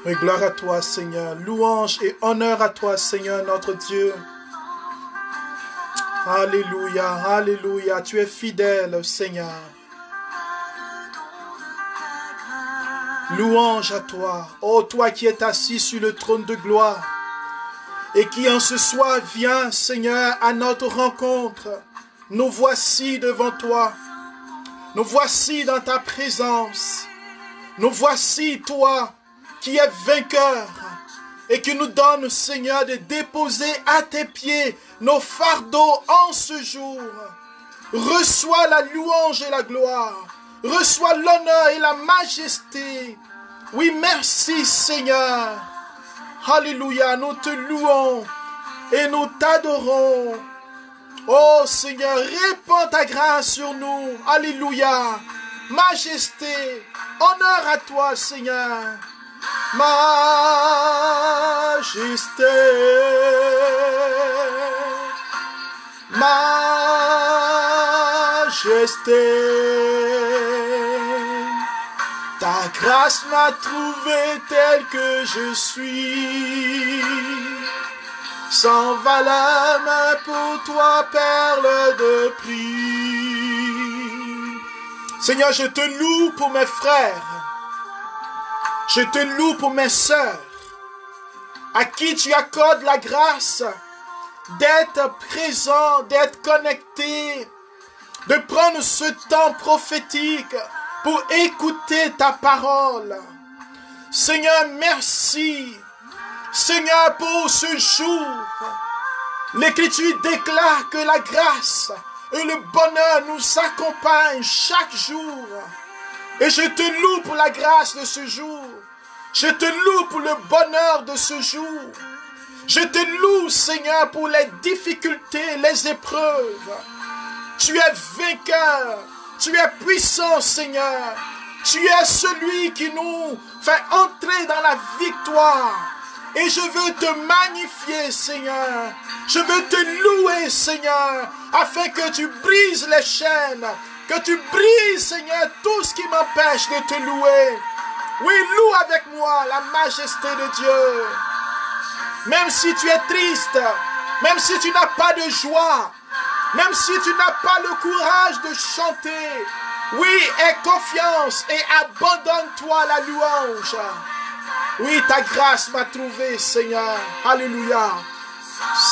Et gloire à toi, Seigneur. Louange et honneur à toi, Seigneur, notre Dieu. Alléluia, alléluia. Tu es fidèle, Seigneur. Louange à toi. Oh, toi qui es assis sur le trône de gloire et qui en ce soir vient, Seigneur, à notre rencontre. Nous voici devant toi. Nous voici dans ta présence. Nous voici, toi, qui es vainqueur et qui nous donne, Seigneur, de déposer à tes pieds nos fardeaux en ce jour. Reçois la louange et la gloire. Reçois l'honneur et la majesté. Oui, merci, Seigneur. Alléluia, nous te louons et nous t'adorons. Oh, Seigneur, répands ta grâce sur nous. Alléluia. Majesté, honneur à toi, Seigneur. Majesté, majesté, ta grâce m'a trouvé tel que je suis, sans valeur mais pour toi perle de prix. Seigneur, je te loue pour mes frères. Je te loue pour mes sœurs, à qui tu accordes la grâce d'être présent, d'être connecté, de prendre ce temps prophétique pour écouter ta parole. Seigneur, merci. Seigneur, pour ce jour, l'Écriture déclare que la grâce et le bonheur nous accompagnent chaque jour. Et je te loue pour la grâce de ce jour. Je te loue pour le bonheur de ce jour. Je te loue, Seigneur, pour les difficultés, les épreuves. Tu es vainqueur. Tu es puissant, Seigneur. Tu es celui qui nous fait entrer dans la victoire. Et je veux te magnifier, Seigneur. Je veux te louer, Seigneur, afin que tu brises les chaînes. Que tu brises, Seigneur, tout ce qui m'empêche de te louer. Oui, loue avec moi la majesté de Dieu. Même si tu es triste, même si tu n'as pas de joie, même si tu n'as pas le courage de chanter, oui, aie confiance et abandonne-toi la louange. Oui, ta grâce m'a trouvé, Seigneur. Alléluia.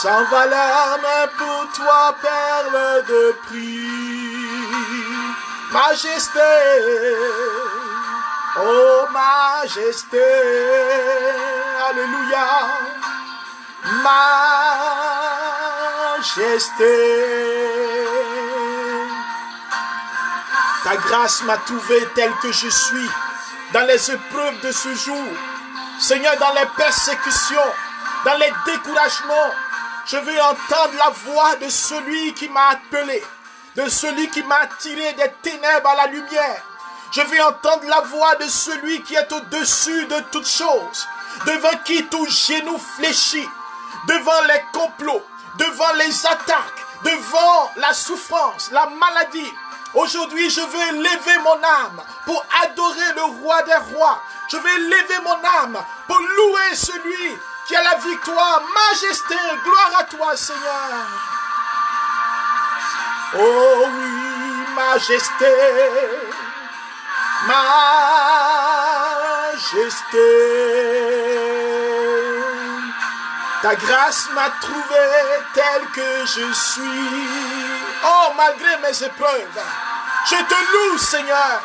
Sans valeur, mais pour toi, perle de prix. Majesté, oh majesté, alléluia, majesté. Ta grâce m'a trouvé tel que je suis, dans les épreuves de ce jour, Seigneur, dans les persécutions, dans les découragements. Je veux entendre la voix de celui qui m'a appelé, de celui qui m'a attiré des ténèbres à la lumière. Je veux entendre la voix de celui qui est au-dessus de toutes choses, devant qui tout genou fléchit, devant les complots, devant les attaques, devant la souffrance, la maladie. Aujourd'hui, je veux lever mon âme pour adorer le roi des rois. Je vais lever mon âme pour louer celui qui a la victoire. Majesté, gloire à toi, Seigneur. Oh oui, majesté, majesté. Ta grâce m'a trouvé tel que je suis. Oh, malgré mes épreuves, je te loue, Seigneur.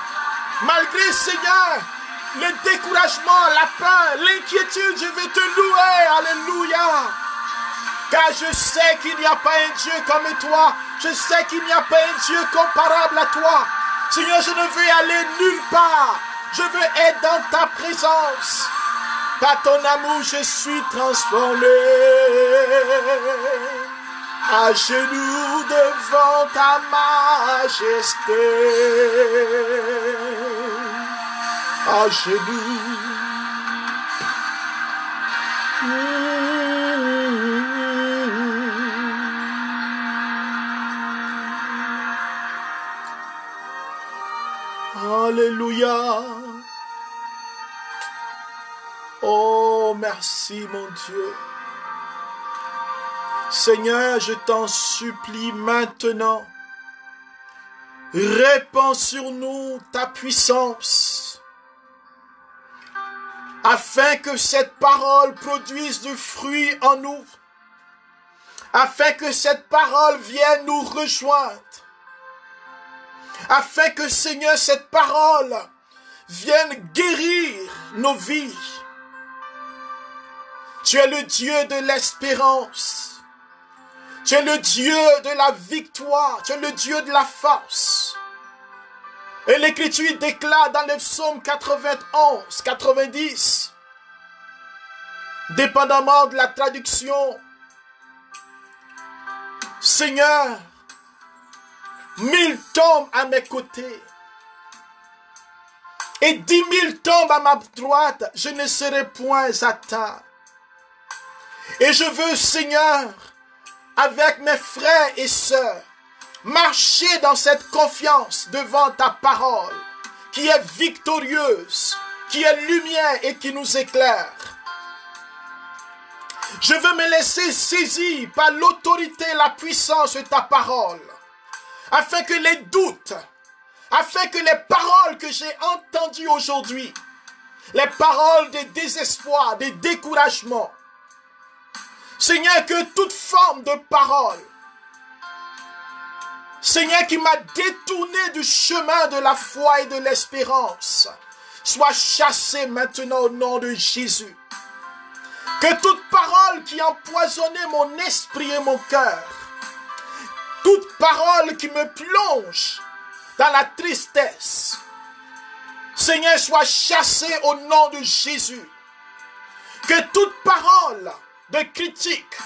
Malgré, Seigneur, le découragement, la peur, l'inquiétude, je vais te louer. Alléluia. Car je sais qu'il n'y a pas un Dieu comme toi. Je sais qu'il n'y a pas un Dieu comparable à toi. Seigneur, je ne veux aller nulle part. Je veux être dans ta présence. Par ton amour, je suis transformé. À genoux devant ta majesté. À genoux. Alléluia. Oh merci mon Dieu. Seigneur, je t'en supplie maintenant. Répands sur nous ta puissance, afin que cette parole produise du fruit en nous, afin que cette parole vienne nous rejoindre, afin que, Seigneur, cette parole vienne guérir nos vies. Tu es le Dieu de l'espérance. Tu es le Dieu de la victoire. Tu es le Dieu de la force. Et l'Écriture déclare dans le psaume 91, 90, dépendamment de la traduction, Seigneur, 1000 tombent à mes côtés et 10 000 tombent à ma droite, je ne serai point atteint. Et je veux, Seigneur, avec mes frères et sœurs, marcher dans cette confiance devant ta parole, qui est victorieuse, qui est lumière et qui nous éclaire. Je veux me laisser saisir par l'autorité et la puissance de ta parole, afin que les doutes, afin que les paroles que j'ai entendues aujourd'hui, les paroles de désespoir, de découragement, Seigneur, que toute forme de parole, Seigneur, qui m'a détourné du chemin de la foi et de l'espérance, soit chassée maintenant au nom de Jésus. Que toute parole qui empoisonnait mon esprit et mon cœur, toute parole qui me plonge dans la tristesse, Seigneur, soit chassée au nom de Jésus. Que toute parole de critique,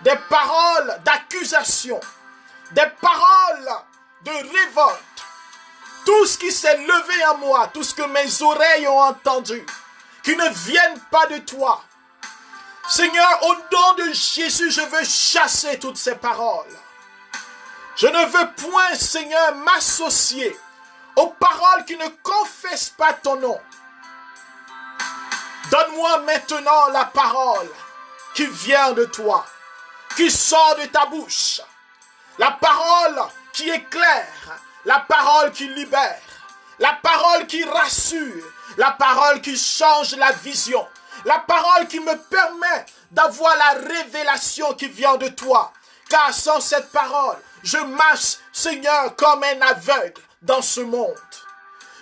des paroles d'accusation, des paroles de révolte, tout ce qui s'est levé en moi, tout ce que mes oreilles ont entendu, qui ne viennent pas de toi. Seigneur, au nom de Jésus, je veux chasser toutes ces paroles. Je ne veux point, Seigneur, m'associer aux paroles qui ne confessent pas ton nom. Donne-moi maintenant la parole qui vient de toi, qui sort de ta bouche. La parole qui éclaire, la parole qui libère, la parole qui rassure, la parole qui change la vision, la parole qui me permet d'avoir la révélation qui vient de toi. Car sans cette parole, je marche, Seigneur, comme un aveugle dans ce monde.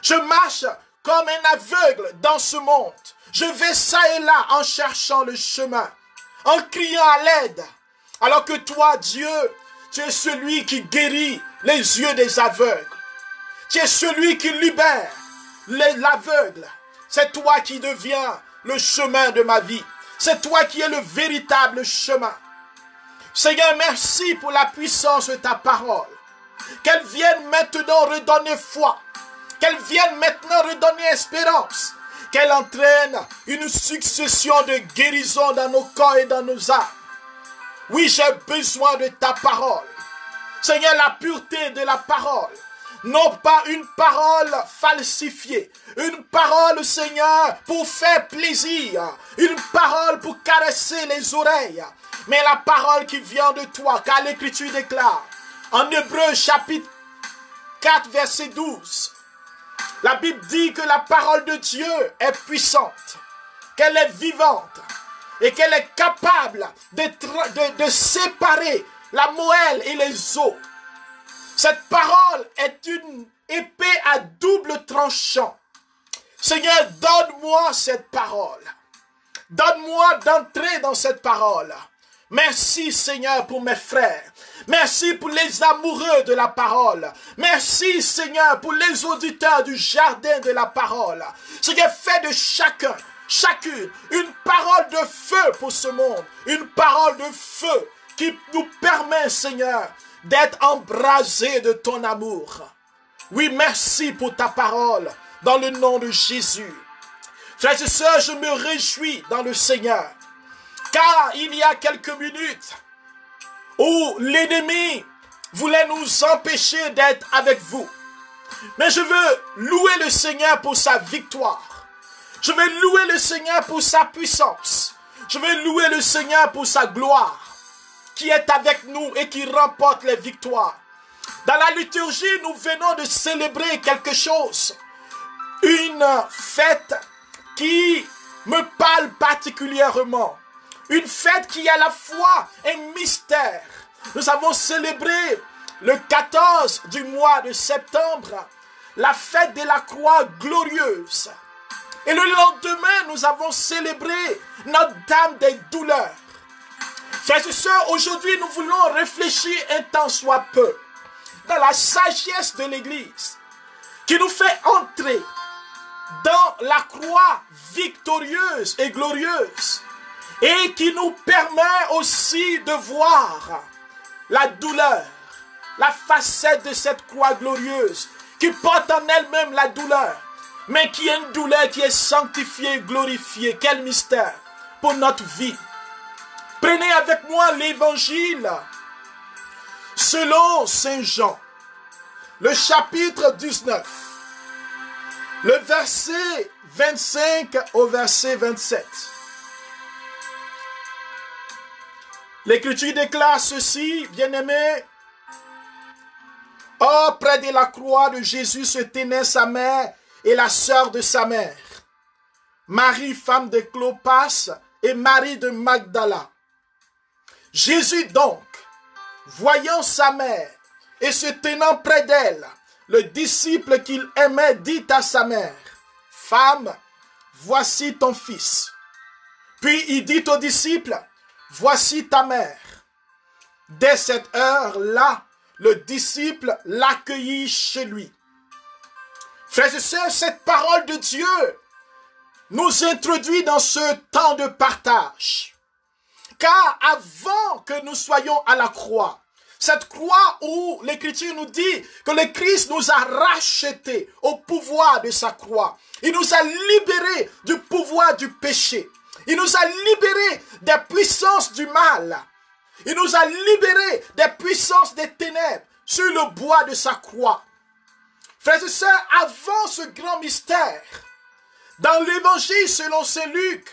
Je marche comme un aveugle dans ce monde. Je vais ça et là en cherchant le chemin, en criant à l'aide. Alors que toi, Dieu, tu es celui qui guérit les yeux des aveugles. Tu es celui qui libère l'aveugle. C'est toi qui deviens le chemin de ma vie. C'est toi qui es le véritable chemin. Seigneur, merci pour la puissance de ta parole. Qu'elle vienne maintenant redonner foi. Qu'elle vienne maintenant redonner espérance. Qu'elle entraîne une succession de guérisons dans nos corps et dans nos âmes. Oui, j'ai besoin de ta parole. Seigneur, la pureté de la parole. Non pas une parole falsifiée. Une parole, Seigneur, pour faire plaisir. Une parole pour caresser les oreilles. Mais la parole qui vient de toi, car l'Écriture déclare, en Hébreux chapitre 4, verset 12, la Bible dit que la parole de Dieu est puissante, qu'elle est vivante et qu'elle est capable de séparer la moelle et les os. Cette parole est une épée à double tranchant. Seigneur, donne-moi cette parole. Donne-moi d'entrer dans cette parole. Merci, Seigneur, pour mes frères. Merci pour les amoureux de la parole. Merci, Seigneur, pour les auditeurs du jardin de la parole. Seigneur, fais de chacune, une parole de feu pour ce monde. Une parole de feu qui nous permet, Seigneur, d'être embrasés de ton amour. Oui, merci pour ta parole, dans le nom de Jésus. Frères et sœurs, je me réjouis dans le Seigneur. Car il y a quelques minutes où l'ennemi voulait nous empêcher d'être avec vous. Mais je veux louer le Seigneur pour sa victoire. Je veux louer le Seigneur pour sa puissance. Je veux louer le Seigneur pour sa gloire, qui est avec nous et qui remporte les victoires. Dans la liturgie, nous venons de célébrer quelque chose. Une fête qui me parle particulièrement. Une fête qui est à la fois un mystère. Nous avons célébré le 14 du mois de septembre, la fête de la croix glorieuse. Et le lendemain, nous avons célébré Notre-Dame des douleurs. Frères et sœurs, aujourd'hui, nous voulons réfléchir un tant soit peu dans la sagesse de l'Église qui nous fait entrer dans la croix victorieuse et glorieuse et qui nous permet aussi de voir la douleur, la facette de cette croix glorieuse qui porte en elle-même la douleur, mais qui est une douleur qui est sanctifiée, glorifiée. Quel mystère pour notre vie. Prenez avec moi l'évangile selon Saint Jean, le chapitre 19, le verset 25 au verset 27. L'Écriture déclare ceci, bien-aimés. Or, près de la croix de Jésus se tenaient sa mère et la sœur de sa mère, Marie, femme de Clopas, et Marie de Magdala. Jésus donc, voyant sa mère et se tenant près d'elle, le disciple qu'il aimait dit à sa mère, « Femme, voici ton fils. » Puis il dit au disciple, « Voici ta mère. » Dès cette heure-là, le disciple l'accueillit chez lui. Frères et sœurs, cette parole de Dieu nous introduit dans ce temps de partage. Car avant que nous soyons à la croix, cette croix où l'Écriture nous dit que le Christ nous a rachetés au pouvoir de sa croix. Il nous a libérés du pouvoir du péché. Il nous a libérés des puissances du mal. Il nous a libérés des puissances des ténèbres sur le bois de sa croix. Frères et sœurs, avant ce grand mystère, dans l'évangile selon Saint Luc,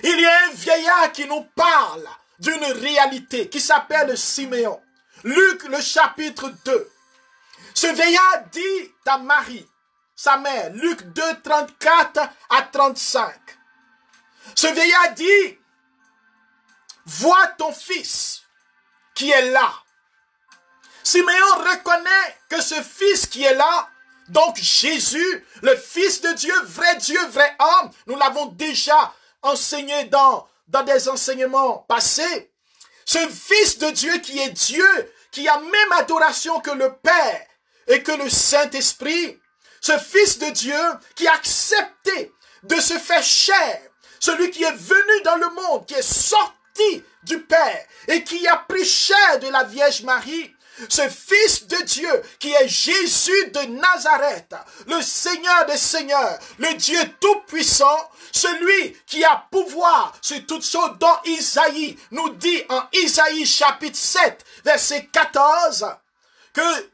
il y a un vieillard qui nous parle d'une réalité qui s'appelle Siméon. Luc, le chapitre 2. Ce vieillard dit à Marie, sa mère, Luc 2, 34 à 35. Ce vieillard dit, vois ton fils qui est là. Siméon reconnaît que ce fils qui est là, donc Jésus, le Fils de Dieu, vrai homme, nous l'avons déjà enseigné dans des enseignements passés. Ce Fils de Dieu qui est Dieu, qui a même adoration que le Père et que le Saint-Esprit. Ce Fils de Dieu qui a accepté de se faire chair. Celui qui est venu dans le monde, qui est sorti du Père et qui a pris chair de la Vierge Marie. Ce Fils de Dieu qui est Jésus de Nazareth, le Seigneur des Seigneurs, le Dieu tout-puissant, celui qui a pouvoir sur toutes choses dont Isaïe nous dit en Isaïe chapitre 7, verset 14, que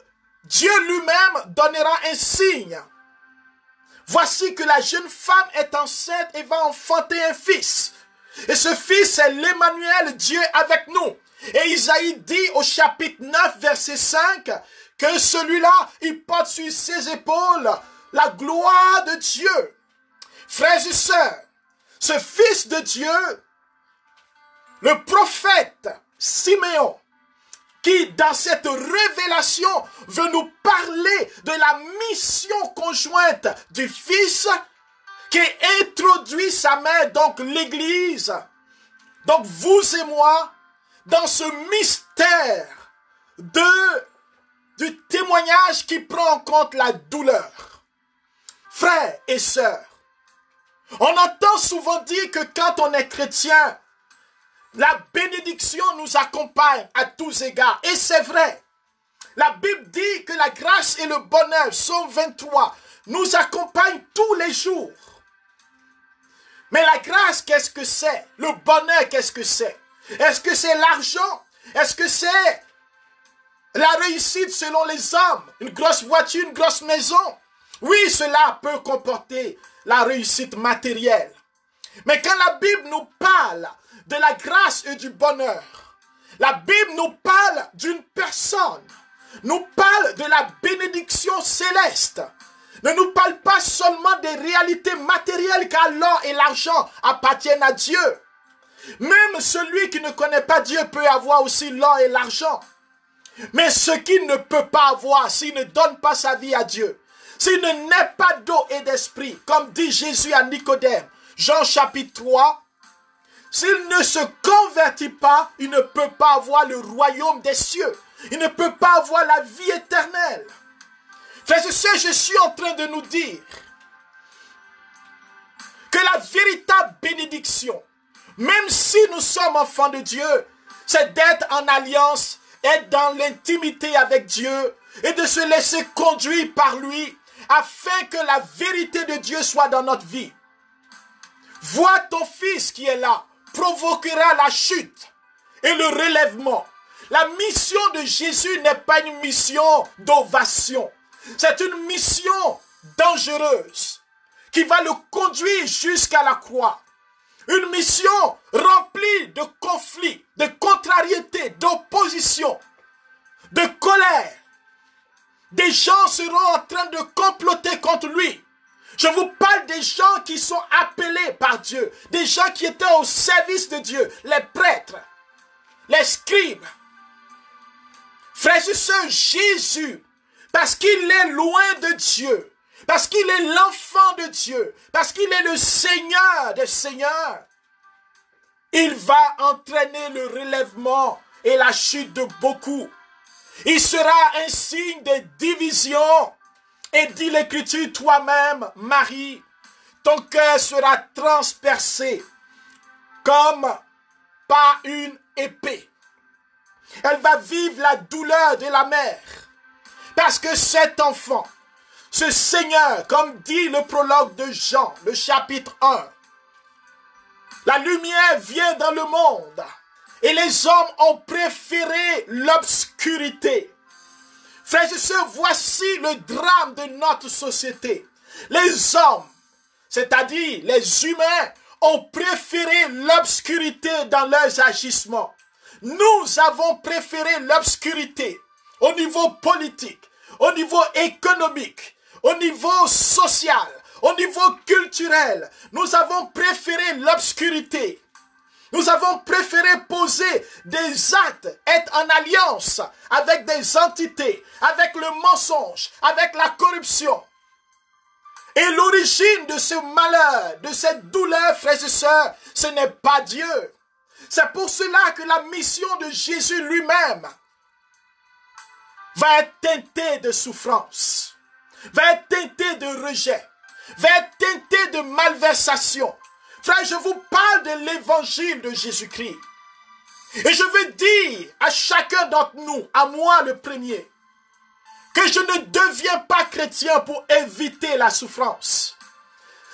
Dieu lui-même donnera un signe. Voici que la jeune femme est enceinte et va enfanter un fils. Et ce fils, c'est l'Emmanuel, Dieu avec nous. Et Isaïe dit au chapitre 9, verset 5, que celui-là, il porte sur ses épaules la gloire de Dieu. Frères et sœurs, ce Fils de Dieu, le prophète Siméon, qui dans cette révélation veut nous parler de la mission conjointe du Fils, qui introduit sa mère, donc l'Église, donc vous et moi, dans ce mystère du témoignage qui prend en compte la douleur. Frères et sœurs, on entend souvent dire que quand on est chrétien, la bénédiction nous accompagne à tous égards. Et c'est vrai. La Bible dit que la grâce et le bonheur, Psaume 23, nous accompagnent tous les jours. Mais la grâce, qu'est-ce que c'est? Le bonheur, qu'est-ce que c'est? Est-ce que c'est l'argent? Est-ce que c'est la réussite selon les hommes? Une grosse voiture, une grosse maison? Oui, cela peut comporter la réussite matérielle. Mais quand la Bible nous parle de la grâce et du bonheur. La Bible nous parle d'une personne, nous parle de la bénédiction céleste. Ne nous parle pas seulement des réalités matérielles car l'or et l'argent appartiennent à Dieu. Même celui qui ne connaît pas Dieu peut avoir aussi l'or et l'argent. Mais ce qu'il ne peut pas avoir s'il ne donne pas sa vie à Dieu, s'il ne naît pas d'eau et d'esprit, comme dit Jésus à Nicodème, Jean chapitre 3, s'il ne se convertit pas, il ne peut pas avoir le royaume des cieux. Il ne peut pas avoir la vie éternelle. Frères et sœurs, je suis en train de nous dire que la véritable bénédiction, même si nous sommes enfants de Dieu, c'est d'être en alliance, être dans l'intimité avec Dieu et de se laisser conduire par lui afin que la vérité de Dieu soit dans notre vie. Vois ton fils qui est là provoquera la chute et le relèvement. La mission de Jésus n'est pas une mission d'ovation. C'est une mission dangereuse qui va le conduire jusqu'à la croix. Une mission remplie de conflits, de contrariétés, d'opposition, de colère. Des gens seront en train de comploter contre lui. Je vous parle des gens qui sont appelés par Dieu, des gens qui étaient au service de Dieu, les prêtres, les scribes. Frères et sœurs, Jésus, parce qu'il est loin de Dieu, parce qu'il est l'enfant de Dieu, parce qu'il est le Seigneur des Seigneurs, il va entraîner le relèvement et la chute de beaucoup. Il sera un signe de division. Et dit l'Écriture, toi-même, Marie, ton cœur sera transpercé comme par une épée. Elle va vivre la douleur de la mère. Parce que cet enfant, ce Seigneur, comme dit le prologue de Jean, le chapitre 1, la lumière vient dans le monde et les hommes ont préféré l'obscurité. Frères et sœurs, voici le drame de notre société. Les hommes, c'est-à-dire les humains, ont préféré l'obscurité dans leurs agissements. Nous avons préféré l'obscurité au niveau politique, au niveau économique, au niveau social, au niveau culturel. Nous avons préféré l'obscurité. Nous avons préféré poser des actes, être en alliance avec des entités, avec le mensonge, avec la corruption. Et l'origine de ce malheur, de cette douleur, frères et sœurs, ce n'est pas Dieu. C'est pour cela que la mission de Jésus lui-même va être teintée de souffrance, va être teintée de rejet, va être teintée de malversation. Frère, je vous parle de l'évangile de Jésus-Christ. Et je veux dire à chacun d'entre nous, à moi le premier, que je ne deviens pas chrétien pour éviter la souffrance.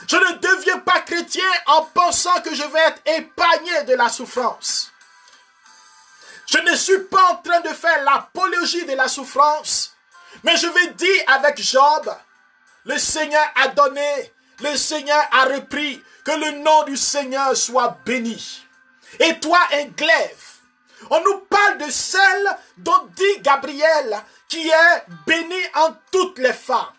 Je ne deviens pas chrétien en pensant que je vais être épargné de la souffrance. Je ne suis pas en train de faire l'apologie de la souffrance, mais je vais dire avec Job, le Seigneur a donné, le Seigneur a repris, que le nom du Seigneur soit béni. Et toi, un glaive, on nous parle de celle dont dit Gabriel, qui est bénie en toutes les femmes.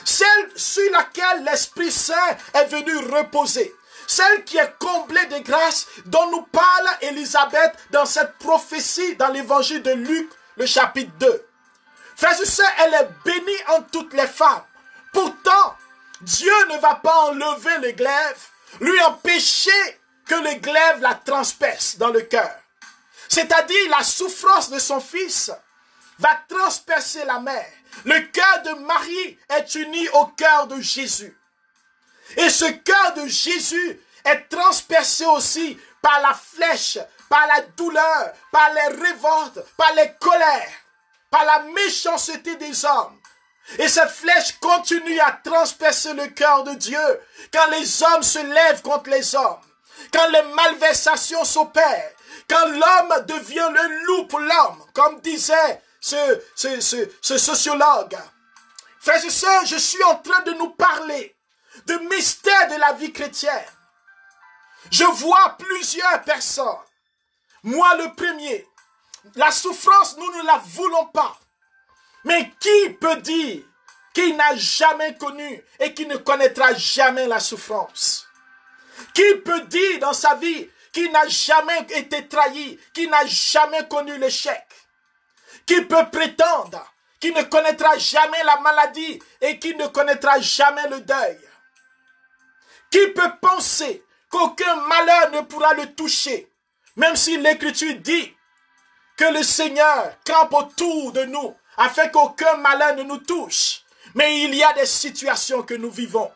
Celle sur laquelle l'Esprit Saint est venu reposer. Celle qui est comblée de grâce, dont nous parle Élisabeth dans cette prophétie dans l'évangile de Luc, le chapitre 2. Frères et sœurs, elle est bénie en toutes les femmes. Pourtant, Dieu ne va pas enlever le glaive, lui empêcher que le glaive la transperce dans le cœur. C'est-à-dire la souffrance de son fils va transpercer la mère. Le cœur de Marie est uni au cœur de Jésus. Et ce cœur de Jésus est transpercé aussi par la flèche, par la douleur, par les révoltes, par les colères, par la méchanceté des hommes. Et cette flèche continue à transpercer le cœur de Dieu quand les hommes se lèvent contre les hommes, quand les malversations s'opèrent, quand l'homme devient le loup pour l'homme, comme disait ce sociologue. Frères et sœurs, je suis en train de nous parler de mystère de la vie chrétienne. Je vois plusieurs personnes. Moi le premier. La souffrance, nous ne la voulons pas. Mais qui peut dire qu'il n'a jamais connu et qui ne connaîtra jamais la souffrance? Qui peut dire dans sa vie qu'il n'a jamais été trahi, qu'il n'a jamais connu l'échec? Qui peut prétendre qu'il ne connaîtra jamais la maladie et qu'il ne connaîtra jamais le deuil? Qui peut penser qu'aucun malheur ne pourra le toucher, même si l'Écriture dit que le Seigneur campe autour de nous afin qu'aucun malheur ne nous touche? Mais il y a des situations que nous vivons.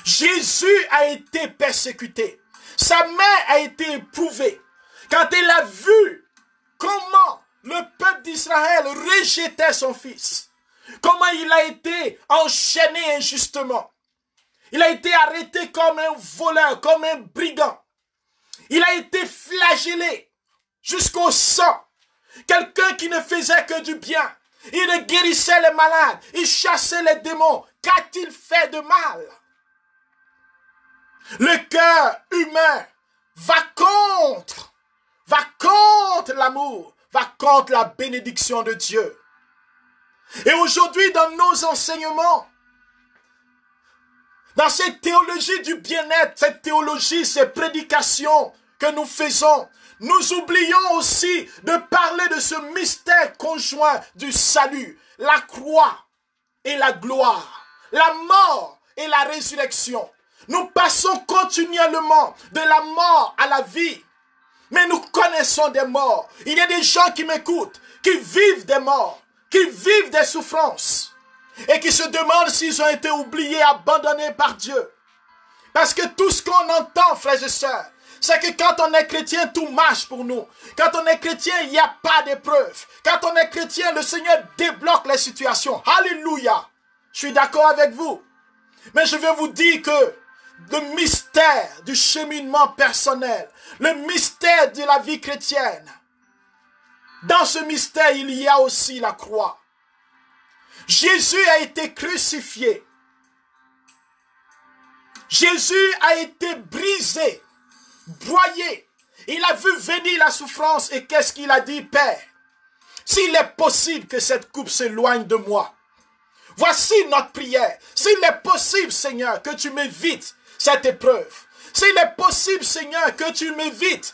Jésus a été persécuté. Sa mère a été éprouvée. Quand elle a vu comment le peuple d'Israël rejetait son fils, comment il a été enchaîné injustement, il a été arrêté comme un voleur, comme un brigand, il a été flagellé jusqu'au sang, quelqu'un qui ne faisait que du bien, il guérissait les malades, il chassait les démons. Qu'a-t-il fait de mal? Le cœur humain va contre l'amour, va contre la bénédiction de Dieu. Et aujourd'hui, dans nos enseignements, dans cette théologie du bien-être, cette théologie, ces prédications que nous faisons, nous oublions aussi de parler de ce mystère conjoint du salut, la croix et la gloire, la mort et la résurrection. Nous passons continuellement de la mort à la vie. Mais nous connaissons des morts. Il y a des gens qui m'écoutent, qui vivent des morts, qui vivent des souffrances et qui se demandent s'ils ont été oubliés, abandonnés par Dieu. Parce que tout ce qu'on entend, frères et sœurs, c'est que quand on est chrétien, tout marche pour nous. Quand on est chrétien, il n'y a pas d'épreuve. Quand on est chrétien, le Seigneur débloque les situations. Alléluia. Je suis d'accord avec vous. Mais je vais vous dire que le mystère du cheminement personnel, le mystère de la vie chrétienne, dans ce mystère, il y a aussi la croix. Jésus a été crucifié. Jésus a été brisé, broyé. Il a vu venir la souffrance et qu'est-ce qu'il a dit? Père, s'il est possible que cette coupe s'éloigne de moi, voici notre prière. S'il est possible, Seigneur, que tu m'évites cette épreuve. S'il est possible, Seigneur, que tu m'évites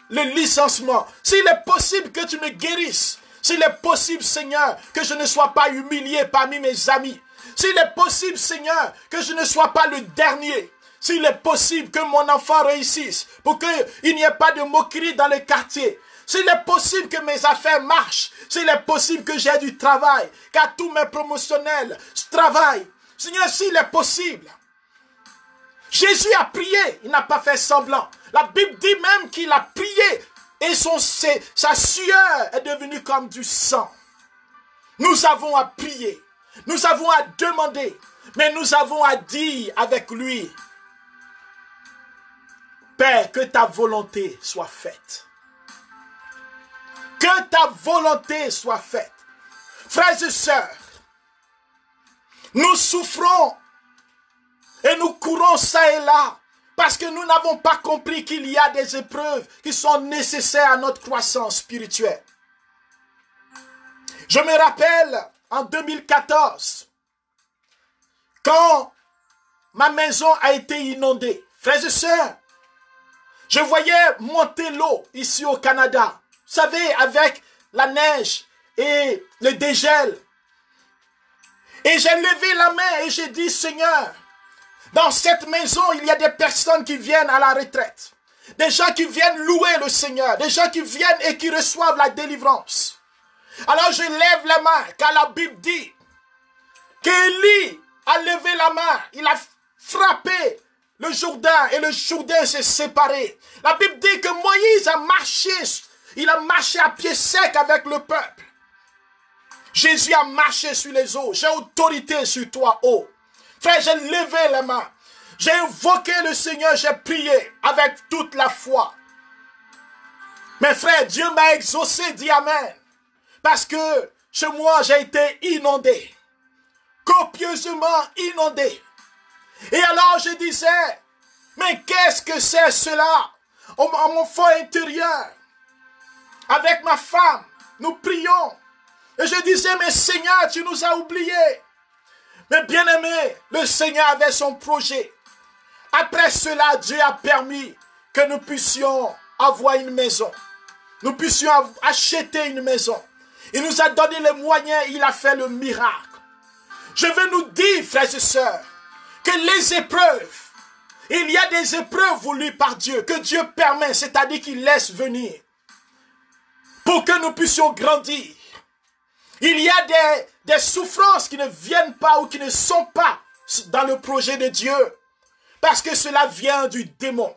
le licenciement. S'il est possible que tu me guérisses. S'il est possible, Seigneur, que je ne sois pas humilié parmi mes amis. S'il est possible, Seigneur, que je ne sois pas le dernier. S'il est possible que mon enfant réussisse pour qu'il n'y ait pas de moquerie dans le quartier. S'il est possible que mes affaires marchent. S'il est possible que j'ai du travail. Qu'à tous mes promotionnels travaillent. Seigneur, s'il est possible. Jésus a prié. Il n'a pas fait semblant. La Bible dit même qu'il a prié. Et sa sueur est devenue comme du sang. Nous avons à prier. Nous avons à demander. Mais nous avons à dire avec lui. Père, que ta volonté soit faite. Que ta volonté soit faite. Frères et sœurs, nous souffrons et nous courons ça et là parce que nous n'avons pas compris qu'il y a des épreuves qui sont nécessaires à notre croissance spirituelle. Je me rappelle en 2014, quand ma maison a été inondée. Frères et sœurs, je voyais monter l'eau ici au Canada. Vous savez, avec la neige et le dégel. Et j'ai levé la main et j'ai dit, Seigneur, dans cette maison, il y a des personnes qui viennent à la retraite. Des gens qui viennent louer le Seigneur. Des gens qui viennent et qui reçoivent la délivrance. Alors je lève la main, car la Bible dit qu'Élie a levé la main. Il a frappé le Jourdain et le Jourdain s'est séparé. La Bible dit que Moïse a marché. Il a marché à pied sec avec le peuple. Jésus a marché sur les eaux. J'ai autorité sur toi, eau. Frère, j'ai levé les mains. J'ai invoqué le Seigneur, j'ai prié avec toute la foi. Mais frère, Dieu m'a exaucé, dit Amen. Parce que chez moi, j'ai été inondé. Copieusement inondé. Et alors je disais, Mais qu'est-ce que c'est cela? En mon fort intérieur, avec ma femme, nous prions. Et je disais, mais Seigneur, tu nous as oubliés. Mais bien aimé, le Seigneur avait son projet. Après cela, Dieu a permis que nous puissions avoir une maison. Nous puissions acheter une maison. Il nous a donné les moyens, il a fait le miracle. Je veux nous dire, frères et sœurs, que les épreuves, il y a des épreuves voulues par Dieu, que Dieu permet, c'est-à-dire qu'il laisse venir, pour que nous puissions grandir. Il y a des souffrances qui ne viennent pas ou qui ne sont pas dans le projet de Dieu, parce que cela vient du démon.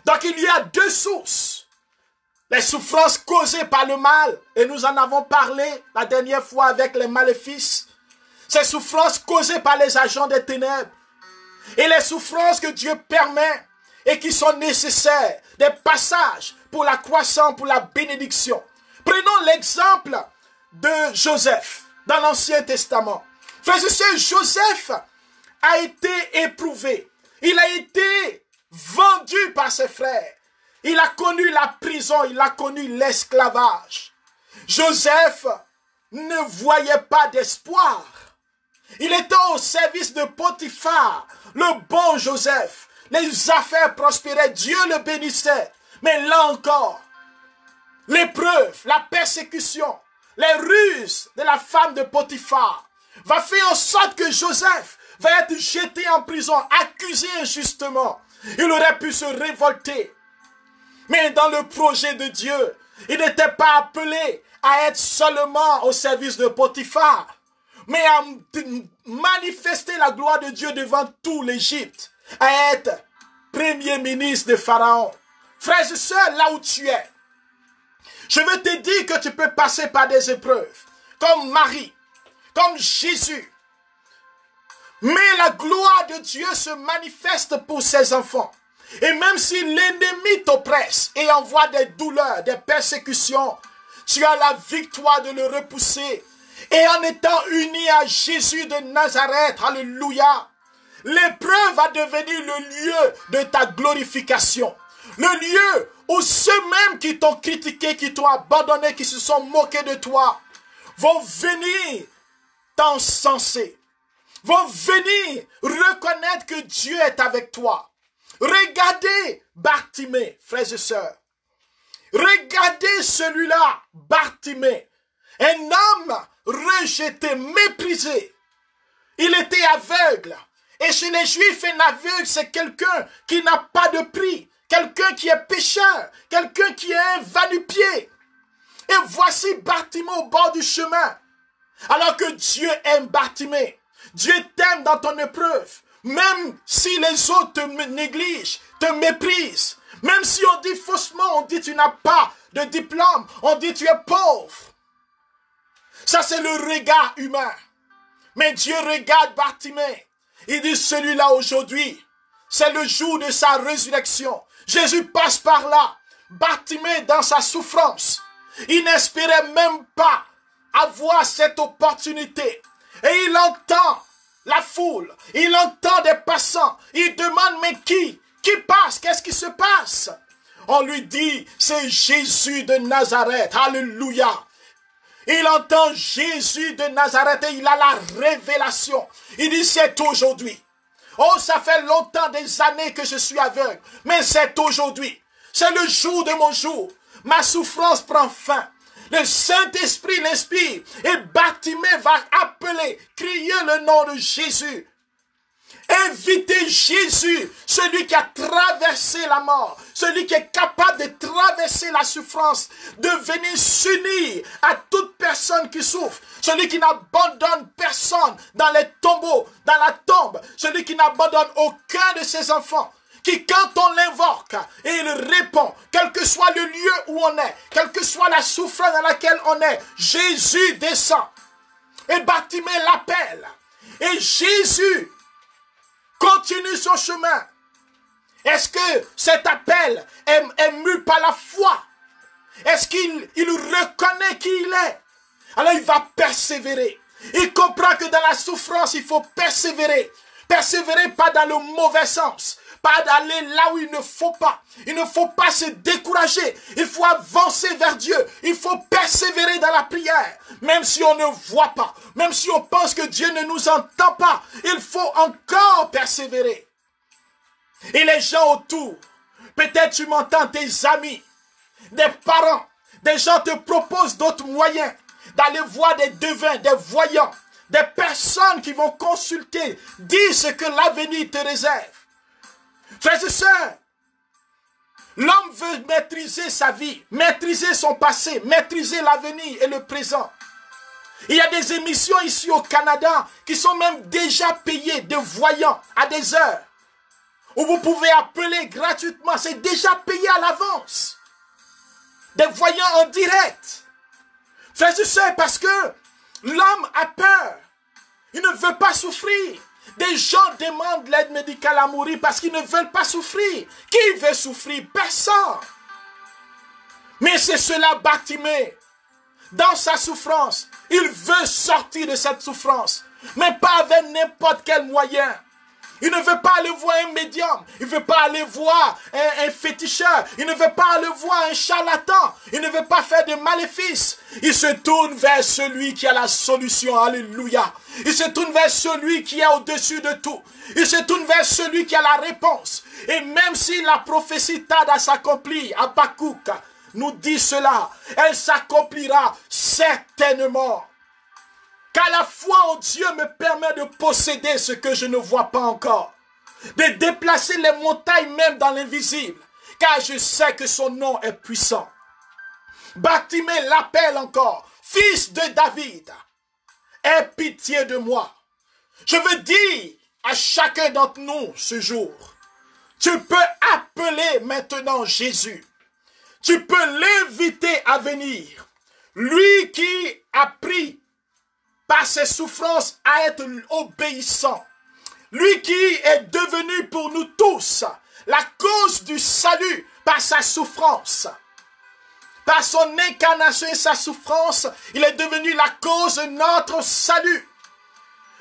Donc il y a deux sources. Les souffrances causées par le mal, et nous en avons parlé la dernière fois avec les maléfices. Ces souffrances causées par les agents des ténèbres. Et les souffrances que Dieu permet et qui sont nécessaires. Des passages pour la croissance, pour la bénédiction. Prenons l'exemple de Joseph dans l'Ancien Testament. Frères et sœurs, Joseph a été éprouvé. Il a été vendu par ses frères. Il a connu la prison, il a connu l'esclavage. Joseph ne voyait pas d'espoir. Il était au service de Potiphar, le bon Joseph. Les affaires prospéraient, Dieu le bénissait. Mais là encore, l'épreuve, la persécution, les ruses de la femme de Potiphar va faire en sorte que Joseph va être jeté en prison, accusé injustement. Il aurait pu se révolter. Mais dans le projet de Dieu, il n'était pas appelé à être seulement au service de Potiphar, mais à manifester la gloire de Dieu devant tout l'Égypte, à être premier ministre de Pharaon. Frères et sœurs, là où tu es, je veux te dire que tu peux passer par des épreuves, comme Marie, comme Jésus. Mais la gloire de Dieu se manifeste pour ses enfants. Et même si l'ennemi t'oppresse et envoie des douleurs, des persécutions, tu as la victoire de le repousser. Et en étant uni à Jésus de Nazareth, alléluia, l'épreuve va devenir le lieu de ta glorification. Le lieu où ceux-mêmes qui t'ont critiqué, qui t'ont abandonné, qui se sont moqués de toi, vont venir t'encenser, vont venir reconnaître que Dieu est avec toi. Regardez Bartimée, frères et sœurs. Regardez celui-là, Bartimée. Un homme rejeté, méprisé. Il était aveugle. Et chez les Juifs, un aveugle, c'est quelqu'un qui n'a pas de prix. Quelqu'un qui est pécheur. Quelqu'un qui est un va-nu-pied. Et voici Bartimée au bord du chemin. Alors que Dieu aime Bartimée. Dieu t'aime dans ton épreuve. Même si les autres te négligent, te méprisent. Même si on dit faussement, on dit tu n'as pas de diplôme. On dit tu es pauvre. Ça c'est le regard humain. Mais Dieu regarde Bartimée. Il dit celui-là aujourd'hui, c'est le jour de sa résurrection. Jésus passe par là. Bartimée dans sa souffrance. Il n'espérait même pas avoir cette opportunité. Et il entend la foule, il entend des passants, il demande mais qui passe, qu'est-ce qui se passe? On lui dit c'est Jésus de Nazareth, alléluia. Il entend Jésus de Nazareth et il a la révélation. Il dit c'est aujourd'hui. Oh, ça fait longtemps, des années que je suis aveugle, mais c'est aujourd'hui. C'est le jour de mon jour. Ma souffrance prend fin. Le Saint-Esprit l'inspire et Bartimée va appeler, crier le nom de Jésus. Invitez Jésus, celui qui a traversé la mort, celui qui est capable de traverser la souffrance, de venir s'unir à toute personne qui souffre, celui qui n'abandonne personne dans les tombeaux, dans la tombe, celui qui n'abandonne aucun de ses enfants. Qui, quand on l'invoque et il répond, quel que soit le lieu où on est, quelle que soit la souffrance dans laquelle on est, Jésus descend. Et Bartimée l'appelle. Et Jésus continue son chemin. Est-ce que cet appel est mu par la foi? Est-ce qu'il reconnaît qui il est? Alors il va persévérer. Il comprend que dans la souffrance, il faut persévérer. Persévérer pas dans le mauvais sens. pas d'aller là où il ne faut pas. Il ne faut pas se décourager. Il faut avancer vers Dieu. Il faut persévérer dans la prière. Même si on ne voit pas, même si on pense que Dieu ne nous entend pas, il faut encore persévérer. Et les gens autour, peut-être tu m'entends, tes amis, des parents, des gens te proposent d'autres moyens d'aller voir des devins, des voyants, des personnes qui vont consulter, dire ce que l'avenir te réserve. Frères et sœurs, l'homme veut maîtriser sa vie, maîtriser son passé, maîtriser l'avenir et le présent. Il y a des émissions ici au Canada qui sont même déjà payées de voyants à des heures, où vous pouvez appeler gratuitement, c'est déjà payé à l'avance. Des voyants en direct. Frères et sœurs, parce que l'homme a peur. Il ne veut pas souffrir. Des gens demandent l'aide médicale à mourir parce qu'ils ne veulent pas souffrir. Qui veut souffrir? Personne. Mais c'est cela, Bartimée. Dans sa souffrance, il veut sortir de cette souffrance. Mais pas avec n'importe quel moyen. Il ne veut pas aller voir un médium. Il ne veut pas aller voir un féticheur. Il ne veut pas aller voir un charlatan. Il ne veut pas faire de maléfices. Il se tourne vers celui qui a la solution. Alléluia. Il se tourne vers celui qui est au-dessus de tout. Il se tourne vers celui qui a la réponse. Et même si la prophétie tarde à s'accomplir, Habakkuk nous dit cela, elle s'accomplira certainement. Car la foi en Dieu me permet de posséder ce que je ne vois pas encore. De déplacer les montagnes même dans l'invisible. Car je sais que son nom est puissant. Bartimée l'appelle encore. Fils de David, aie pitié de moi. Je veux dire à chacun d'entre nous ce jour. Tu peux appeler maintenant Jésus. Tu peux l'inviter à venir. Lui qui a pris par ses souffrances à être obéissant. Lui qui est devenu pour nous tous la cause du salut par sa souffrance. Par son incarnation et sa souffrance, il est devenu la cause de notre salut.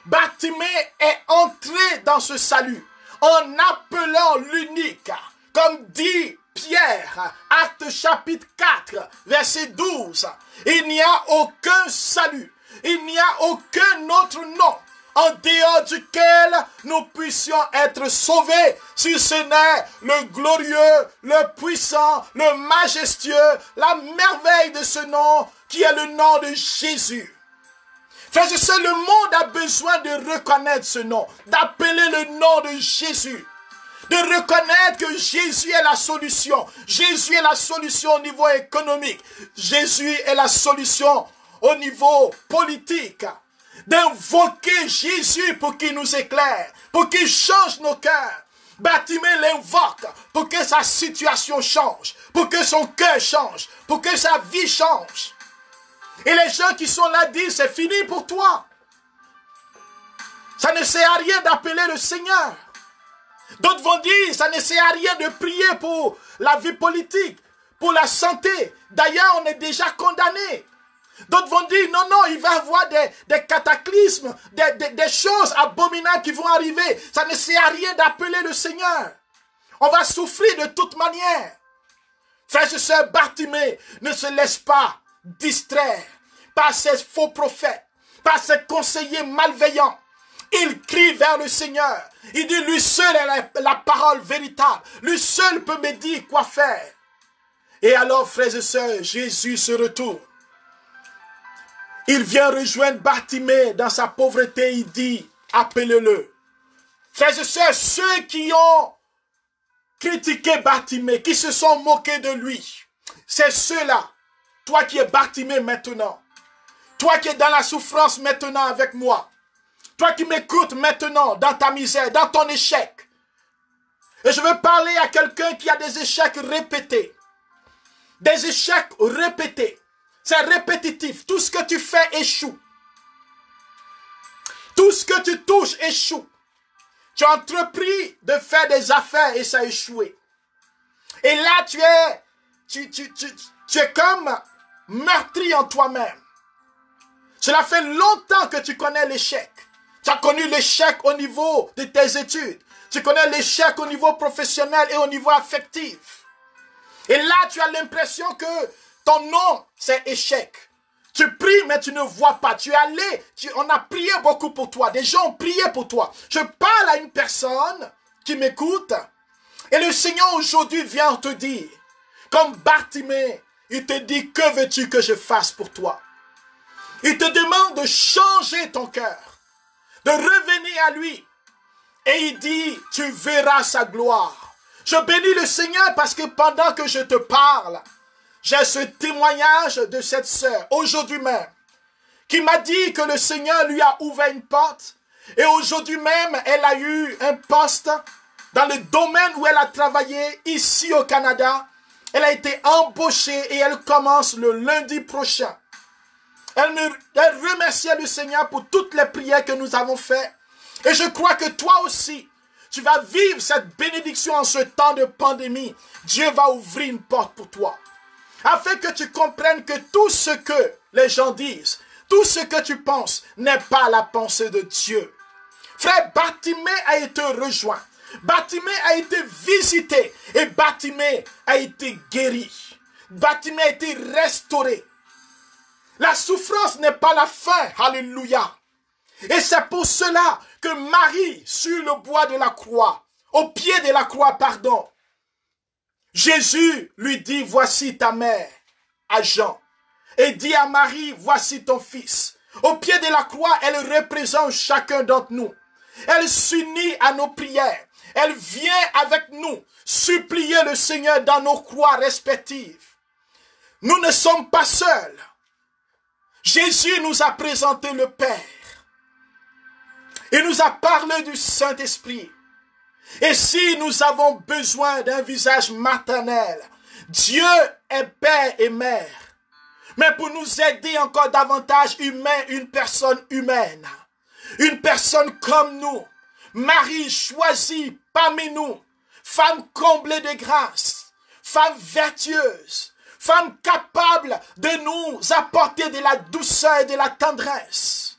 Bartimée est entré dans ce salut en appelant l'unique, comme dit Pierre, Actes chapitre 4, verset 12. Il n'y a aucun salut. Il n'y a aucun autre nom en dehors duquel nous puissions être sauvés, si ce n'est le glorieux, le puissant, le majestueux, la merveille de ce nom qui est le nom de Jésus. Frères et sœurs, le monde a besoin de reconnaître ce nom, d'appeler le nom de Jésus, de reconnaître que Jésus est la solution. Jésus est la solution au niveau économique. Jésus est la solution au niveau politique, d'invoquer Jésus pour qu'il nous éclaire, pour qu'il change nos cœurs. Bartimée l'invoque pour que sa situation change, pour que son cœur change, pour que sa vie change. Et les gens qui sont là disent, c'est fini pour toi. Ça ne sert à rien d'appeler le Seigneur. D'autres vont dire, ça ne sert à rien de prier pour la vie politique, pour la santé. D'ailleurs, on est déjà condamné. D'autres vont dire, non, non, il va y avoir des cataclysmes, des choses abominables qui vont arriver. Ça ne sert à rien d'appeler le Seigneur. On va souffrir de toute manière. Frères et sœurs, Bartimée ne se laisse pas distraire par ces faux prophètes, par ces conseillers malveillants. Il crie vers le Seigneur. Il dit, lui seul est la parole véritable. Lui seul peut me dire quoi faire. Et alors, frères et sœurs, Jésus se retourne. Il vient rejoindre Bartimée dans sa pauvreté. Il dit, appelez-le. Frères et sœurs, ceux qui ont critiqué Bartimée, qui se sont moqués de lui, c'est ceux-là. Toi qui es Bartimée maintenant. Toi qui es dans la souffrance maintenant avec moi. Toi qui m'écoutes maintenant dans ta misère, dans ton échec. Et je veux parler à quelqu'un qui a des échecs répétés. Des échecs répétés. C'est répétitif. Tout ce que tu fais échoue. Tout ce que tu touches échoue. Tu as entrepris de faire des affaires et ça a échoué. Et là, tu es comme meurtri en toi-même. Cela fait longtemps que tu connais l'échec. Tu as connu l'échec au niveau de tes études. Tu connais l'échec au niveau professionnel et au niveau affectif. Et là, tu as l'impression que ton nom, c'est échec. Tu pries, mais tu ne vois pas. Tu es allé, on a prié beaucoup pour toi. Des gens ont prié pour toi. Je parle à une personne qui m'écoute. Et le Seigneur aujourd'hui vient te dire, comme Bartimée, il te dit, que veux-tu que je fasse pour toi? Il te demande de changer ton cœur, de revenir à lui. Et il dit, tu verras sa gloire. Je bénis le Seigneur parce que pendant que je te parle, j'ai ce témoignage de cette sœur, aujourd'hui même, qui m'a dit que le Seigneur lui a ouvert une porte. Et aujourd'hui même, elle a eu un poste dans le domaine où elle a travaillé ici au Canada. Elle a été embauchée et elle commence le lundi prochain. Elle remerciait le Seigneur pour toutes les prières que nous avons faites. Et je crois que toi aussi, tu vas vivre cette bénédiction en ce temps de pandémie. Dieu va ouvrir une porte pour toi. Afin que tu comprennes que tout ce que les gens disent, tout ce que tu penses n'est pas la pensée de Dieu. Frère, Bartimée a été rejoint. Bartimée a été visité. Et Bartimée a été guéri. Bartimée a été restauré. La souffrance n'est pas la fin. Alléluia. Et c'est pour cela que Marie, sur le bois de la croix, au pied de la croix, pardon, Jésus lui dit, voici ta mère, à Jean. Et dit à Marie, voici ton fils. Au pied de la croix, elle représente chacun d'entre nous. Elle s'unit à nos prières. Elle vient avec nous supplier le Seigneur dans nos croix respectives. Nous ne sommes pas seuls. Jésus nous a présenté le Père. Il nous a parlé du Saint-Esprit. Et si nous avons besoin d'un visage maternel, Dieu est Père et Mère. Mais pour nous aider encore davantage humain, une personne humaine, une personne comme nous, Marie choisie parmi nous, femme comblée de grâce, femme vertueuse, femme capable de nous apporter de la douceur et de la tendresse,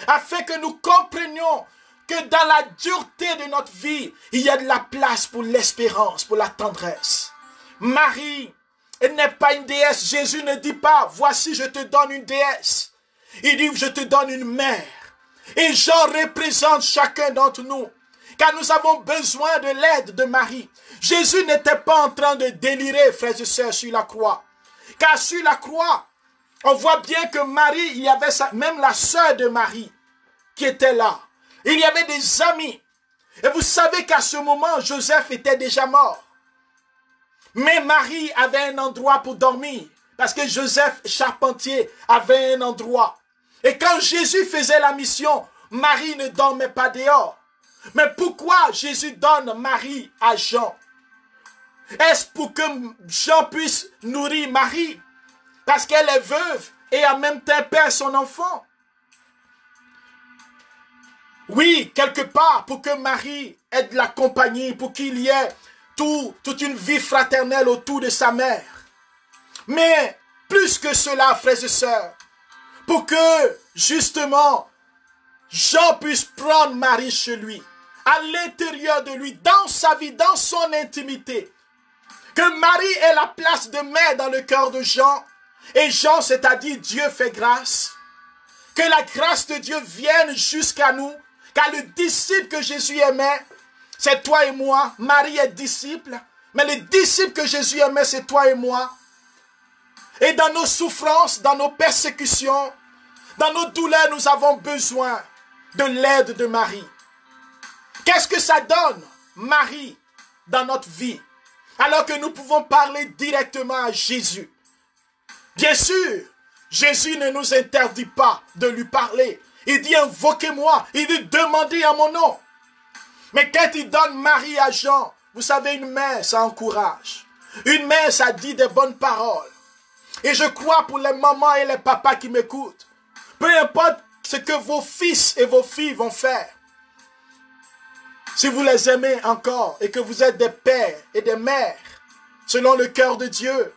afin que nous comprenions que dans la dureté de notre vie, il y a de la place pour l'espérance, pour la tendresse. Marie, elle n'est pas une déesse. Jésus ne dit pas, voici je te donne une déesse. Il dit, je te donne une mère. Et Jean représente chacun d'entre nous, car nous avons besoin de l'aide de Marie. Jésus n'était pas en train de délirer, frères et sœurs, sur la croix. Car sur la croix, on voit bien que Marie, il y avait même la sœur de Marie qui était là. Il y avait des amis. Et vous savez qu'à ce moment, Joseph était déjà mort. Mais Marie avait un endroit pour dormir. Parce que Joseph, charpentier, avait un endroit. Et quand Jésus faisait la mission, Marie ne dormait pas dehors. Mais pourquoi Jésus donne Marie à Jean? Est-ce pour que Jean puisse nourrir Marie? Parce qu'elle est veuve et en même temps perd son enfant? Oui, quelque part, pour que Marie ait de la compagnie, pour qu'il y ait toute une vie fraternelle autour de sa mère. Mais plus que cela, frères et sœurs, pour que, justement, Jean puisse prendre Marie chez lui, à l'intérieur de lui, dans sa vie, dans son intimité. Que Marie ait la place de mère dans le cœur de Jean. Et Jean, c'est-à-dire Dieu fait grâce. Que la grâce de Dieu vienne jusqu'à nous. Car le disciple que Jésus aimait, c'est toi et moi. Marie est disciple. Mais le disciple que Jésus aimait, c'est toi et moi. Et dans nos souffrances, dans nos persécutions, dans nos douleurs, nous avons besoin de l'aide de Marie. Qu'est-ce que ça donne, Marie, dans notre vie? Alors que nous pouvons parler directement à Jésus. Bien sûr, Jésus ne nous interdit pas de lui parler. Il dit, invoquez-moi. Il dit, demandez à mon nom. Mais quand il donne Marie à Jean, vous savez, une mère, ça encourage. Une mère, ça dit des bonnes paroles. Et je crois pour les mamans et les papas qui m'écoutent, peu importe ce que vos fils et vos filles vont faire, si vous les aimez encore et que vous êtes des pères et des mères, selon le cœur de Dieu,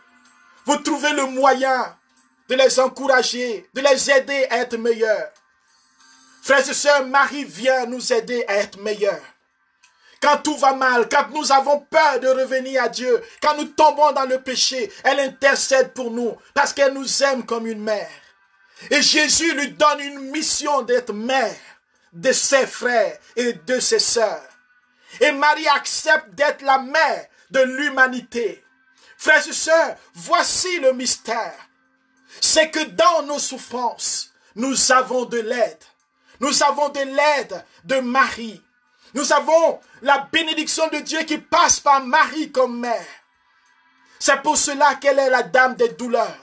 vous trouvez le moyen de les encourager, de les aider à être meilleurs. Frères et sœurs, Marie vient nous aider à être meilleurs. Quand tout va mal, quand nous avons peur de revenir à Dieu, quand nous tombons dans le péché, elle intercède pour nous parce qu'elle nous aime comme une mère. Et Jésus lui donne une mission d'être mère de ses frères et de ses sœurs. Et Marie accepte d'être la mère de l'humanité. Frères et sœurs, voici le mystère. C'est que dans nos souffrances, nous avons de l'aide. Nous avons de l'aide de Marie. Nous avons la bénédiction de Dieu qui passe par Marie comme mère. C'est pour cela qu'elle est la dame des douleurs.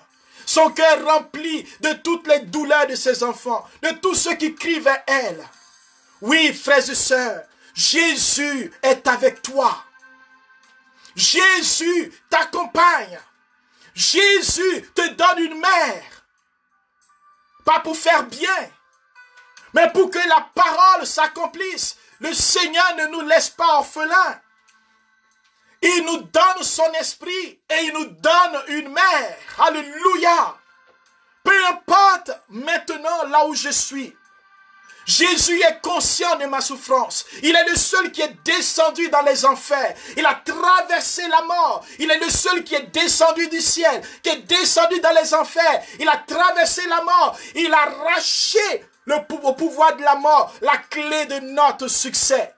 Son cœur rempli de toutes les douleurs de ses enfants, de tous ceux qui crient vers elle. Oui, frères et sœurs, Jésus est avec toi. Jésus t'accompagne. Jésus te donne une mère. Pas pour faire bien, mais pour que la parole s'accomplisse. Le Seigneur ne nous laisse pas orphelins. Il nous donne son esprit et il nous donne une mère. Alléluia. Peu importe maintenant là où je suis. Jésus est conscient de ma souffrance. Il est le seul qui est descendu dans les enfers. Il a traversé la mort. Il est le seul qui est descendu du ciel, qui est descendu dans les enfers. Il a traversé la mort. Il a arraché au pouvoir de la mort la clé de notre succès.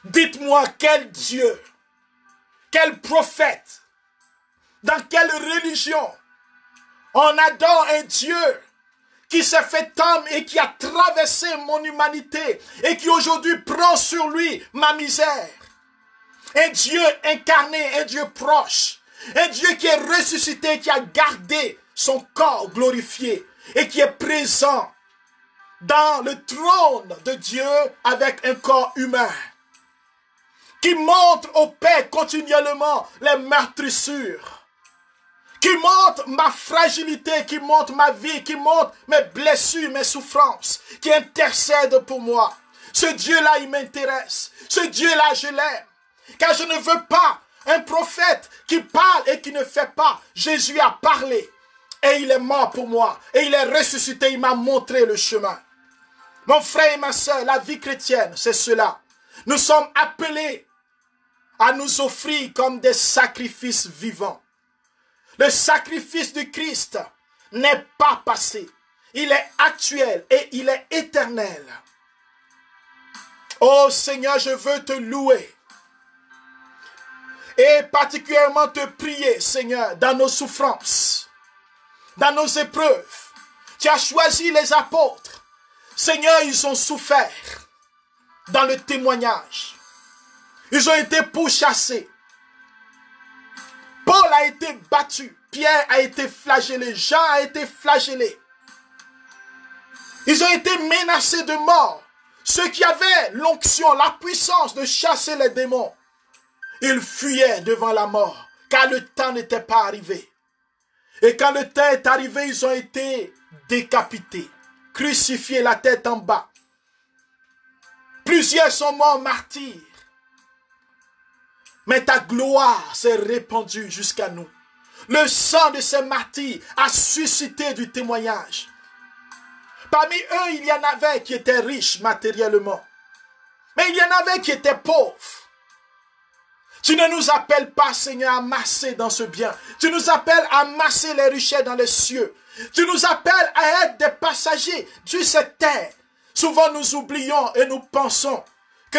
Dites-moi quel Dieu, quel prophète, dans quelle religion on adore un Dieu qui s'est fait homme et qui a traversé mon humanité et qui aujourd'hui prend sur lui ma misère. Un Dieu incarné, un Dieu proche, un Dieu qui est ressuscité, qui a gardé son corps glorifié et qui est présent dans le trône de Dieu avec un corps humain, qui montre au Père continuellement les meurtrissures, qui montre ma fragilité, qui montre ma vie, qui montre mes blessures, mes souffrances, qui intercède pour moi. Ce Dieu-là, il m'intéresse. Ce Dieu-là, je l'aime. Car je ne veux pas un prophète qui parle et qui ne fait pas. Jésus a parlé et il est mort pour moi. Et il est ressuscité, il m'a montré le chemin. Mon frère et ma soeur, la vie chrétienne, c'est cela. Nous sommes appelés à nous offrir comme des sacrifices vivants. Le sacrifice du Christ n'est pas passé. Il est actuel et il est éternel. Oh Seigneur, je veux te louer. Et particulièrement te prier, Seigneur, dans nos souffrances, dans nos épreuves. Tu as choisi les apôtres. Seigneur, ils ont souffert dans le témoignage. Ils ont été pourchassés. Paul a été battu, Pierre a été flagellé, Jean a été flagellé. Ils ont été menacés de mort. Ceux qui avaient l'onction, la puissance de chasser les démons, ils fuyaient devant la mort, car le temps n'était pas arrivé. Et quand le temps est arrivé, ils ont été décapités, crucifiés la tête en bas. Plusieurs sont morts martyrs. Mais ta gloire s'est répandue jusqu'à nous. Le sang de ces martyrs a suscité du témoignage. Parmi eux, il y en avait qui étaient riches matériellement. Mais il y en avait qui étaient pauvres. Tu ne nous appelles pas, Seigneur, à amasser dans ce bien. Tu nous appelles à amasser les richesses dans les cieux. Tu nous appelles à être des passagers sur cette terre. Souvent nous oublions et nous pensons que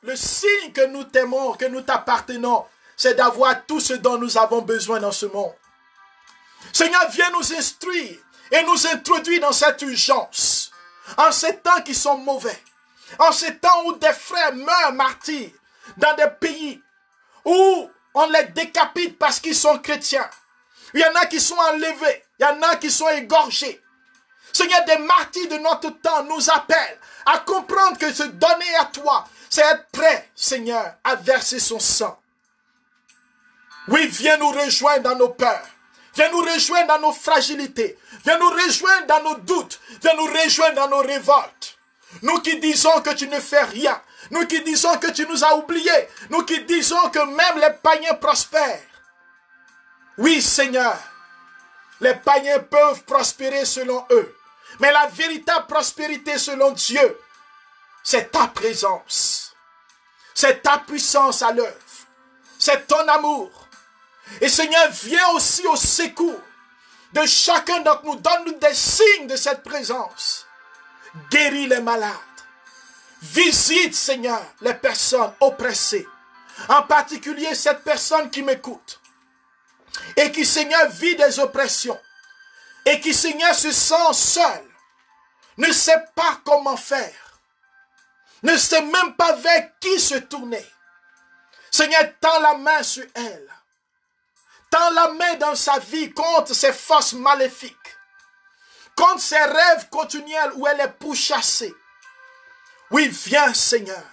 le signe que nous t'aimons, que nous t'appartenons, c'est d'avoir tout ce dont nous avons besoin dans ce monde. Seigneur, viens nous instruire et nous introduire dans cette urgence. En ces temps qui sont mauvais, en ces temps où des frères meurent martyrs, dans des pays où on les décapite parce qu'ils sont chrétiens. Il y en a qui sont enlevés, il y en a qui sont égorgés. Seigneur, des martyrs de notre temps nous appellent à comprendre que se donner à toi, c'est être prêt, Seigneur, à verser son sang. Oui, viens nous rejoindre dans nos peurs. Viens nous rejoindre dans nos fragilités. Viens nous rejoindre dans nos doutes. Viens nous rejoindre dans nos révoltes. Nous qui disons que tu ne fais rien. Nous qui disons que tu nous as oubliés. Nous qui disons que même les païens prospèrent. Oui, Seigneur, les païens peuvent prospérer selon eux. Mais la véritable prospérité selon Dieu, c'est ta présence. C'est ta puissance à l'œuvre. C'est ton amour. Et Seigneur, viens aussi au secours de chacun d'entre nous. Donne-nous des signes de cette présence. Guéris les malades. Visite, Seigneur, les personnes oppressées. En particulier cette personne qui m'écoute. Et qui, Seigneur, vit des oppressions. Et qui, Seigneur, se sent seul. Ne sait pas comment faire. Ne sait même pas vers qui se tourner. Seigneur, tends la main sur elle. Tends la main dans sa vie contre ces forces maléfiques. Contre ces rêves continuels où elle est pourchassée. Oui, viens, Seigneur.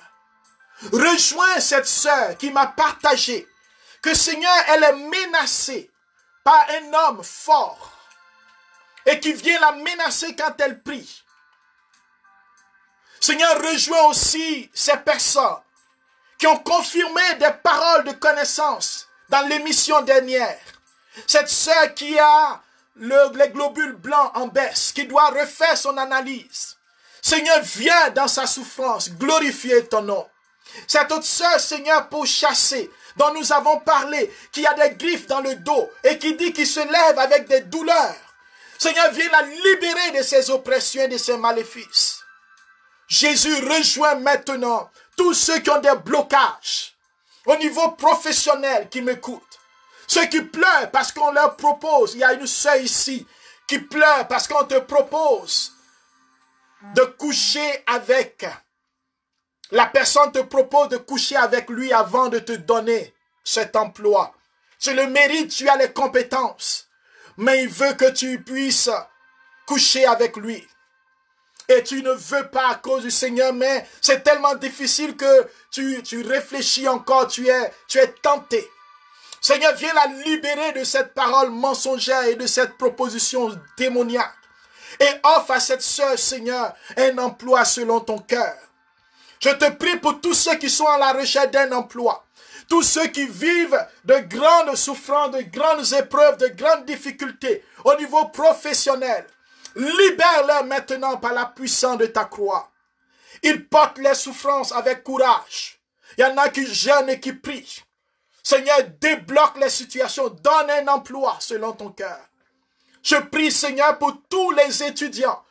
Rejoins cette sœur qui m'a partagé que, Seigneur, elle est menacée par un homme fort et qui vient la menacer quand elle prie. Seigneur, rejoins aussi ces personnes qui ont confirmé des paroles de connaissance dans l'émission dernière. Cette sœur qui a les globules blancs en baisse, qui doit refaire son analyse. Seigneur, viens dans sa souffrance, glorifier ton nom. Cette autre sœur, Seigneur, pour chasser, dont nous avons parlé, qui a des griffes dans le dos et qui dit qu'il se lève avec des douleurs. Seigneur, viens la libérer de ses oppressions et de ses maléfices. Jésus, rejoint maintenant tous ceux qui ont des blocages au niveau professionnel qui m'écoutent. Ceux qui pleurent parce qu'on leur propose. Il y a une sœur ici qui pleure parce qu'on te propose de coucher avec. La personne te propose de coucher avec lui avant de te donner cet emploi. Tu le mérites, tu as les compétences. Mais il veut que tu puisses coucher avec lui. Et tu ne veux pas à cause du Seigneur, mais c'est tellement difficile que tu réfléchis encore, tu es tenté. Seigneur, viens la libérer de cette parole mensongère et de cette proposition démoniaque. Et offre à cette sœur, Seigneur, un emploi selon ton cœur. Je te prie pour tous ceux qui sont à la recherche d'un emploi. Tous ceux qui vivent de grandes souffrances, de grandes épreuves, de grandes difficultés au niveau professionnel. Libère-les maintenant par la puissance de ta croix. Ils portent les souffrances avec courage. Il y en a qui jeûnent et qui prient. Seigneur, débloque les situations. Donne un emploi selon ton cœur. Je prie, Seigneur, pour tous les étudiants.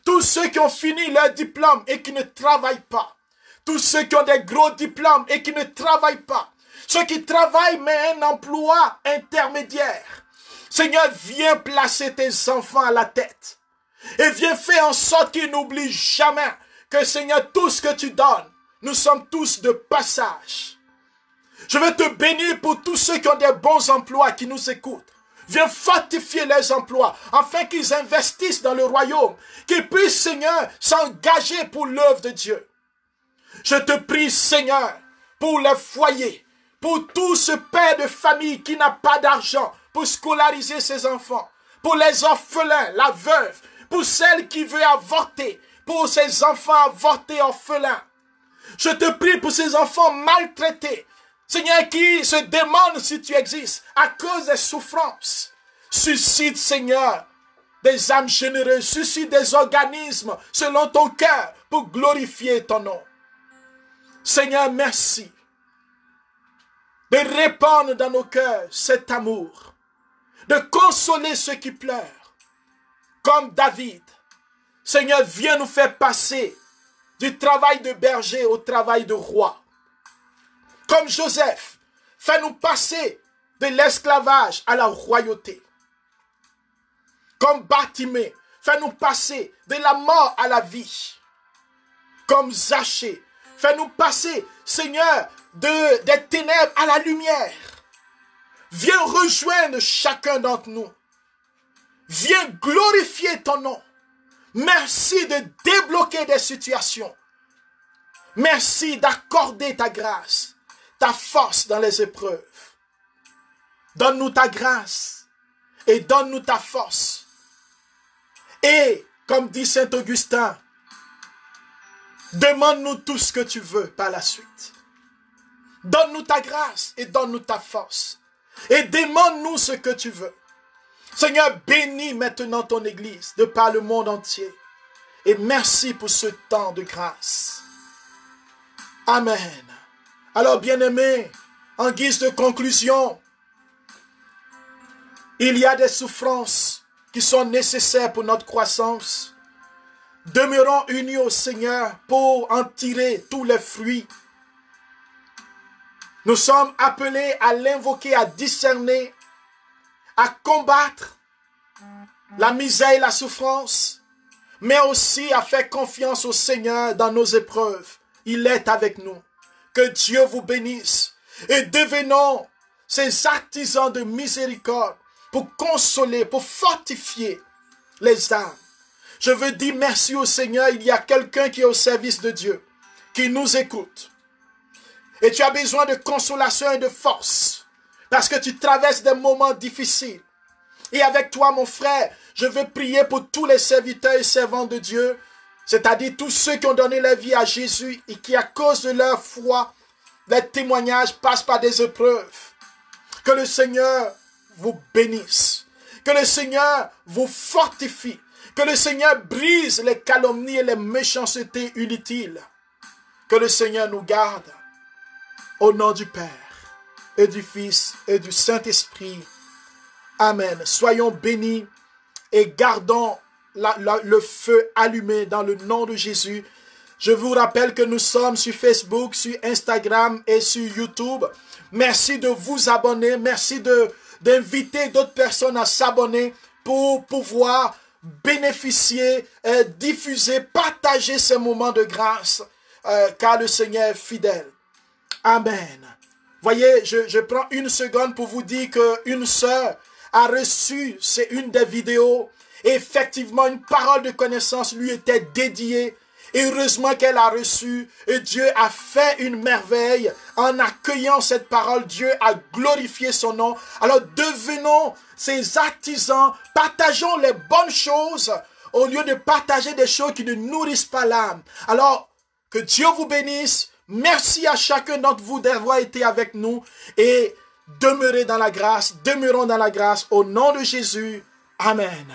Tous ceux qui ont fini leur diplôme et qui ne travaillent pas. Tous ceux qui ont des gros diplômes et qui ne travaillent pas. Ceux qui travaillent mais un emploi intermédiaire. Seigneur, viens placer tes enfants à la tête. Et viens faire en sorte qu'ils n'oublient jamais que, Seigneur, tout ce que tu donnes, nous sommes tous de passage. Je veux te bénir pour tous ceux qui ont des bons emplois, qui nous écoutent. Viens fortifier leurs emplois, afin qu'ils investissent dans le royaume, qu'ils puissent, Seigneur, s'engager pour l'œuvre de Dieu. Je te prie, Seigneur, pour les foyers, pour tout ce père de famille qui n'a pas d'argent pour scolariser ses enfants, pour les orphelins, la veuve, pour celle qui veut avorter, pour ses enfants avortés orphelins. Je te prie pour ces enfants maltraités, Seigneur, qui se demandent si tu existes à cause des souffrances. Suscite, Seigneur, des âmes généreuses, suscite des organismes selon ton cœur pour glorifier ton nom. Seigneur, merci de répandre dans nos cœurs cet amour, de consoler ceux qui pleurent. Comme David, Seigneur, viens nous faire passer du travail de berger au travail de roi. Comme Joseph, fais-nous passer de l'esclavage à la royauté. Comme Bartimée, fais-nous passer de la mort à la vie. Comme Zachée, fais-nous passer, Seigneur, des ténèbres à la lumière. Viens rejoindre chacun d'entre nous. Viens glorifier ton nom. Merci de débloquer des situations. Merci d'accorder ta grâce, ta force dans les épreuves. Donne-nous ta grâce et donne-nous ta force. Et, comme dit Saint Augustin, demande-nous tout ce que tu veux par la suite. Donne-nous ta grâce et donne-nous ta force. Et demande-nous ce que tu veux. Seigneur, bénis maintenant ton Église de par le monde entier. Et merci pour ce temps de grâce. Amen. Alors, bien-aimés, en guise de conclusion, il y a des souffrances qui sont nécessaires pour notre croissance. Demeurons unis au Seigneur pour en tirer tous les fruits. Nous sommes appelés à l'invoquer, à discerner, à combattre la misère et la souffrance, mais aussi à faire confiance au Seigneur dans nos épreuves. Il est avec nous. Que Dieu vous bénisse et devenons ces artisans de miséricorde pour consoler, pour fortifier les âmes. Je veux dire merci au Seigneur. Il y a quelqu'un qui est au service de Dieu, qui nous écoute. Et tu as besoin de consolation et de force parce que tu traverses des moments difficiles. Et avec toi, mon frère, je veux prier pour tous les serviteurs et servantes de Dieu, c'est-à-dire tous ceux qui ont donné leur vie à Jésus et qui, à cause de leur foi, leur témoignage, passent par des épreuves. Que le Seigneur vous bénisse. Que le Seigneur vous fortifie. Que le Seigneur brise les calomnies et les méchancetés inutiles. Que le Seigneur nous garde. Au nom du Père et du Fils et du Saint-Esprit. Amen. Soyons bénis et gardons le feu allumé dans le nom de Jésus. Je vous rappelle que nous sommes sur Facebook, sur Instagram et sur YouTube. Merci de vous abonner. Merci d'inviter d'autres personnes à s'abonner pour pouvoir bénéficier, diffuser, partager ces moments de grâce, car le Seigneur est fidèle. Amen. Voyez, je prends une seconde pour vous dire qu'une sœur a reçu, c'est une des vidéos, et effectivement une parole de connaissance lui était dédiée. Et heureusement qu'elle a reçu, et Dieu a fait une merveille en accueillant cette parole. Dieu a glorifié son nom. Alors devenons ces artisans, partageons les bonnes choses au lieu de partager des choses qui ne nourrissent pas l'âme. Alors que Dieu vous bénisse. Merci à chacun d'entre vous d'avoir été avec nous et demeurons dans la grâce au nom de Jésus. Amen.